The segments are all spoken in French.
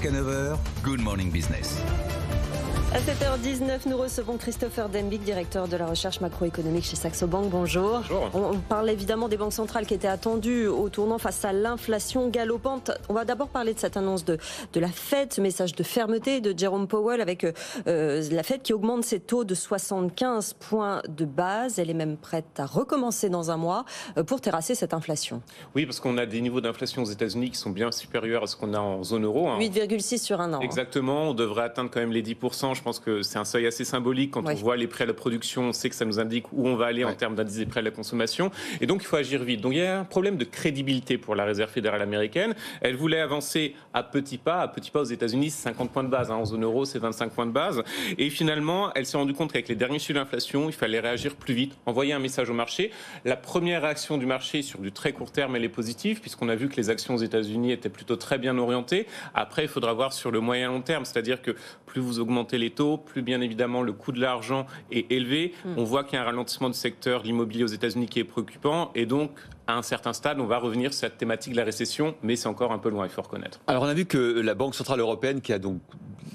Jusqu'à 9h, Good Morning Business. À 7h19, nous recevons Christopher Denbick, directeur de la recherche macroéconomique chez Saxo Bank. Bonjour. Bonjour. On parle évidemment des banques centrales qui étaient attendues au tournant face à l'inflation galopante. On va d'abord parler de cette annonce de la Fed, ce message de fermeté de Jerome Powell avec la Fed qui augmente ses taux de 75 points de base. Elle est même prête à recommencer dans un mois pour terrasser cette inflation. Oui, parce qu'on a des niveaux d'inflation aux États-Unis qui sont bien supérieurs à ce qu'on a en zone euro. 8,6 sur un an. Exactement. On devrait atteindre quand même les 10%. Je pense que c'est un seuil assez symbolique. Quand on voit les prix à la production, on sait que ça nous indique où on va aller en termes d'indice des prix à la consommation. Et donc, il faut agir vite. Donc, il y a un problème de crédibilité pour la Réserve fédérale américaine. Elle voulait avancer à petits pas. À petits pas aux États-Unis, c'est 50 points de base. En zone euro, c'est 25 points de base. Et finalement, elle s'est rendue compte qu'avec les derniers chiffres d'inflation, il fallait réagir plus vite, envoyer un message au marché. La première réaction du marché sur du très court terme, elle est positive, puisqu'on a vu que les actions aux États-Unis étaient plutôt très bien orientées. Après, il faudra voir sur le moyen long terme. C'est-à-dire que plus vous augmentez les taux, plus bien évidemment le coût de l'argent est élevé. On voit qu'il y a un ralentissement du secteur de l'immobilier aux États-Unis qui est préoccupant et donc à un certain stade, on va revenir sur cette thématique de la récession, mais c'est encore un peu loin, il faut reconnaître. Alors on a vu que la Banque Centrale Européenne, qui a donc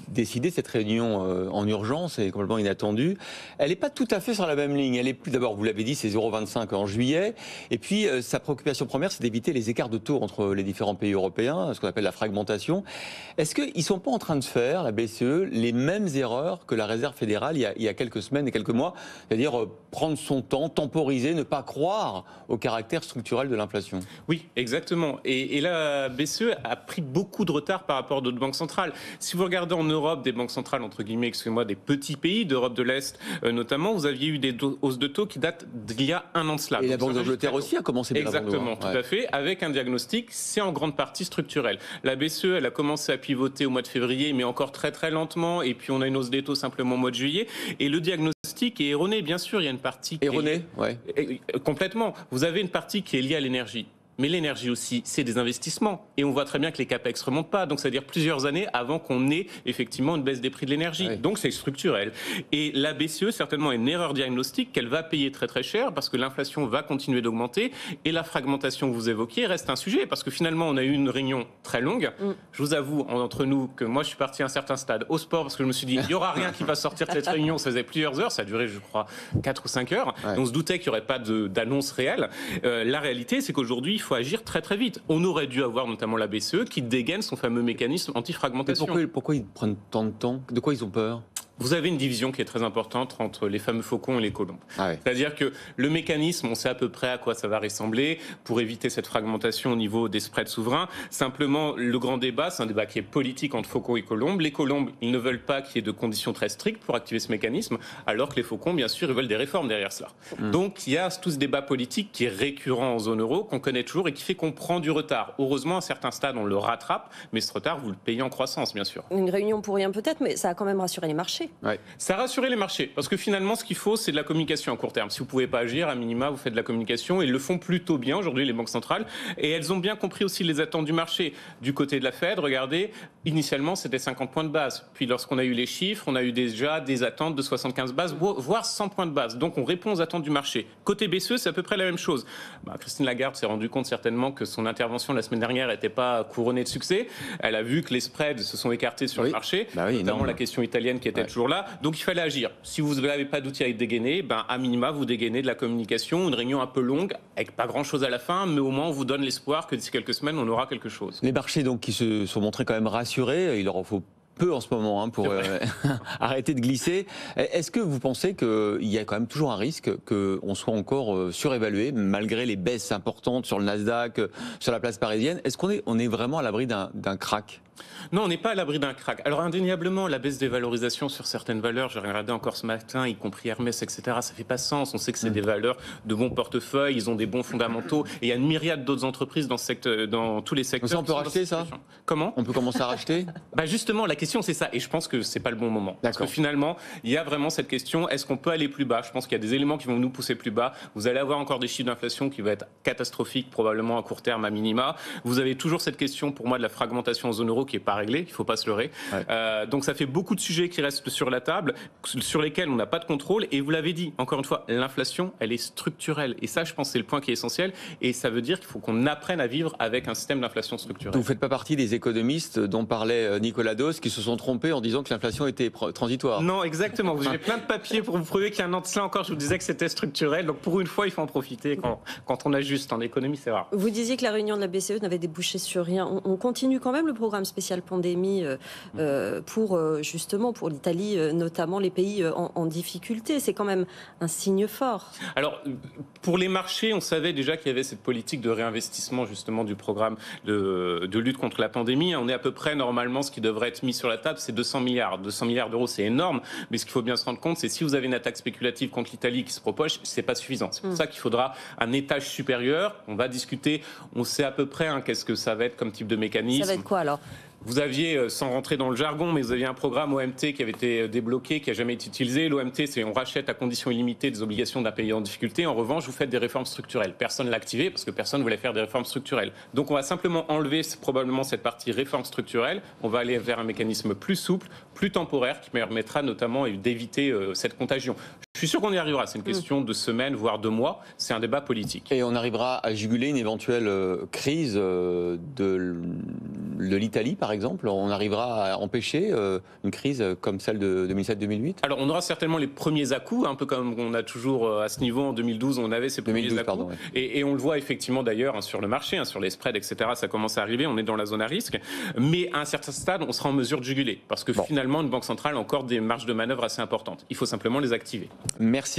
décidé cette réunion en urgence et complètement inattendue, elle n'est pas tout à fait sur la même ligne. Elle est plus, d'abord, vous l'avez dit, c'est 0,25 en juillet, et puis sa préoccupation première, c'est d'éviter les écarts de taux entre les différents pays européens, ce qu'on appelle la fragmentation. Est-ce qu'ils ne sont pas en train de faire, la BCE, les mêmes erreurs que la Réserve fédérale il y a quelques semaines et quelques mois, c'est-à-dire prendre son temps, temporiser, ne pas croire au caractère structurel de l'inflation? Oui, exactement. Et la BCE a pris beaucoup de retard par rapport à d'autres banques centrales. Si vous regardez en Europe, des banques centrales, entre guillemets, excusez-moi, des petits pays d'Europe de l'Est notamment, vous aviez eu des hausses de taux qui datent d'il y a un an de cela. Et la Banque d'Angleterre aussi a commencé bien avant nous. Exactement, tout à fait, avec un diagnostic, c'est en grande partie structurel. La BCE, elle a commencé à pivoter au mois de février, mais encore très très lentement, et puis on a une hausse des taux simplement au mois de juillet, et le diagnostic est erroné, bien sûr, il y a une partie... Erroné, ouais. Complètement. Vous avez une partie qui est liée à l'énergie. Mais l'énergie aussi, c'est des investissements. Et on voit très bien que les capex ne remontent pas. Donc, c'est-à-dire plusieurs années avant qu'on ait effectivement une baisse des prix de l'énergie. Oui. Donc, c'est structurel. Et la BCE, certainement, a une erreur diagnostique qu'elle va payer très très cher parce que l'inflation va continuer d'augmenter. Et la fragmentation que vous évoquiez reste un sujet parce que finalement, on a eu une réunion très longue. Je vous avoue, entre nous, que moi, je suis parti à un certain stade au sport parce que je me suis dit, il n'y aura rien qui va sortir de cette réunion. Ça faisait plusieurs heures. Ça a duré, je crois, 4 ou 5 heures. Ouais. Donc, on se doutait qu'il n'y aurait pas d'annonce réelle. La réalité, c'est qu'aujourd'hui, il faut agir très très vite. On aurait dû avoir notamment la BCE qui dégaine son fameux mécanisme anti-fragmentation. Pourquoi ils prennent tant de temps? De quoi ils ont peur? Vous avez une division qui est très importante entre les fameux faucons et les colombes. C'est-à-dire que le mécanisme, on sait à peu près à quoi ça va ressembler pour éviter cette fragmentation au niveau des spreads souverains. Simplement, le grand débat, c'est un débat qui est politique entre faucons et colombes. Les colombes, ils ne veulent pas qu'il y ait de conditions très strictes pour activer ce mécanisme, alors que les faucons, bien sûr, ils veulent des réformes derrière cela. Donc, il y a tout ce débat politique qui est récurrent en zone euro, qu'on connaît toujours et qui fait qu'on prend du retard. Heureusement, à certains stades, on le rattrape, mais ce retard, vous le payez en croissance, bien sûr. Une réunion pour rien peut-être, mais ça a quand même rassuré les marchés. Ouais. Ça a rassuré les marchés, parce que finalement, ce qu'il faut, c'est de la communication à court terme. Si vous ne pouvez pas agir, à minima, vous faites de la communication, et ils le font plutôt bien aujourd'hui, les banques centrales, et elles ont bien compris aussi les attentes du marché. Du côté de la Fed, regardez, initialement, c'était 50 points de base. Puis lorsqu'on a eu les chiffres, on a eu déjà des attentes de 75 bases, voire 100 points de base. Donc on répond aux attentes du marché. Côté BCE, c'est à peu près la même chose. Christine Lagarde s'est rendue compte certainement que son intervention la semaine dernière n'était pas couronnée de succès. Elle a vu que les spreads se sont écartés sur le marché, notamment la question italienne qui était toujours là. Donc il fallait agir. Si vous n'avez pas d'outils à dégainer, à minima, vous dégainez de la communication, une réunion un peu longue, avec pas grand-chose à la fin, mais au moins on vous donne l'espoir que d'ici quelques semaines, on aura quelque chose. Les marchés donc, qui se sont montrés quand même rassurés, il leur en faut peu en ce moment pour arrêter de glisser. Est-ce que vous pensez qu'il y a quand même toujours un risque qu'on soit encore surévalué, malgré les baisses importantes sur le Nasdaq, sur la place parisienne? Est-ce qu'on est vraiment à l'abri d'un crack? Non, on n'est pas à l'abri d'un crack. Alors indéniablement, la baisse des valorisations sur certaines valeurs, j'ai regardé encore ce matin, y compris Hermès, etc., ça fait pas sens. On sait que c'est des valeurs de bons portefeuilles, ils ont des bons fondamentaux, et il y a une myriade d'autres entreprises dans, dans tous les secteurs. Ça, on peut racheter ça? Comment? On peut commencer à racheter? Justement, la question c'est ça, et je pense que c'est pas le bon moment. Parce que finalement, il y a vraiment cette question, est-ce qu'on peut aller plus bas? Je pense qu'il y a des éléments qui vont nous pousser plus bas. Vous allez avoir encore des chiffres d'inflation qui vont être catastrophiques, probablement à court terme à minima. Vous avez toujours cette question, pour moi, de la fragmentation en zone euro qui n'est pas réglé, il ne faut pas se leurrer. Ouais. Donc ça fait beaucoup de sujets qui restent sur la table, sur lesquels on n'a pas de contrôle. Et vous l'avez dit, encore une fois, l'inflation, elle est structurelle. Et ça, je pense, c'est le point qui est essentiel. Et ça veut dire qu'il faut qu'on apprenne à vivre avec un système d'inflation structurelle. Vous ne faites pas partie des économistes dont parlait Nicolas Dos qui se sont trompés en disant que l'inflation était transitoire. Non, exactement. J'ai plein de papiers pour vous prouver qu'il y a un an de cela encore, je vous disais que c'était structurel. Donc pour une fois, il faut en profiter quand on ajuste. En économie, c'est rare. Vous disiez que la réunion de la BCE n'avait débouché sur rien. On continue quand même le programme spécial pandémie justement pour l'Italie, notamment les pays en difficulté. C'est quand même un signe fort. Alors, pour les marchés, on savait déjà qu'il y avait cette politique de réinvestissement justement du programme de lutte contre la pandémie. On est à peu près, normalement, ce qui devrait être mis sur la table, c'est 200 milliards. 200 milliards d'euros, c'est énorme. Mais ce qu'il faut bien se rendre compte, c'est si vous avez une attaque spéculative contre l'Italie qui se propose, c'est pas suffisant. C'est pour ça qu'il faudra un étage supérieur. On va discuter, on sait à peu près qu'est-ce que ça va être comme type de mécanisme. Ça va être quoi alors ? Vous aviez, sans rentrer dans le jargon, mais vous aviez un programme OMT qui avait été débloqué, qui n'a jamais été utilisé. L'OMT, c'est on rachète à condition illimitée des obligations d'un pays en difficulté. En revanche, vous faites des réformes structurelles. Personne ne l'a activé parce que personne ne voulait faire des réformes structurelles. Donc on va simplement enlever probablement cette partie réforme structurelle. On va aller vers un mécanisme plus souple, plus temporaire, qui permettra notamment d'éviter cette contagion. Je suis sûr qu'on y arrivera. C'est une question de semaines, voire de mois. C'est un débat politique. Et on arrivera à juguler une éventuelle crise de l'Italie, par exemple. On arrivera à empêcher une crise comme celle de 2007-2008. Alors, on aura certainement les premiers à-coups, un peu comme on a toujours à ce niveau en 2012, on avait ces premiers à-coups. Pardon, ouais. Et on le voit effectivement d'ailleurs sur le marché, sur les spreads, etc. Ça commence à arriver. On est dans la zone à risque. Mais à un certain stade, on sera en mesure de juguler. Parce que finalement, une banque centrale a encore des marges de manœuvre assez importantes. Il faut simplement les activer. Merci.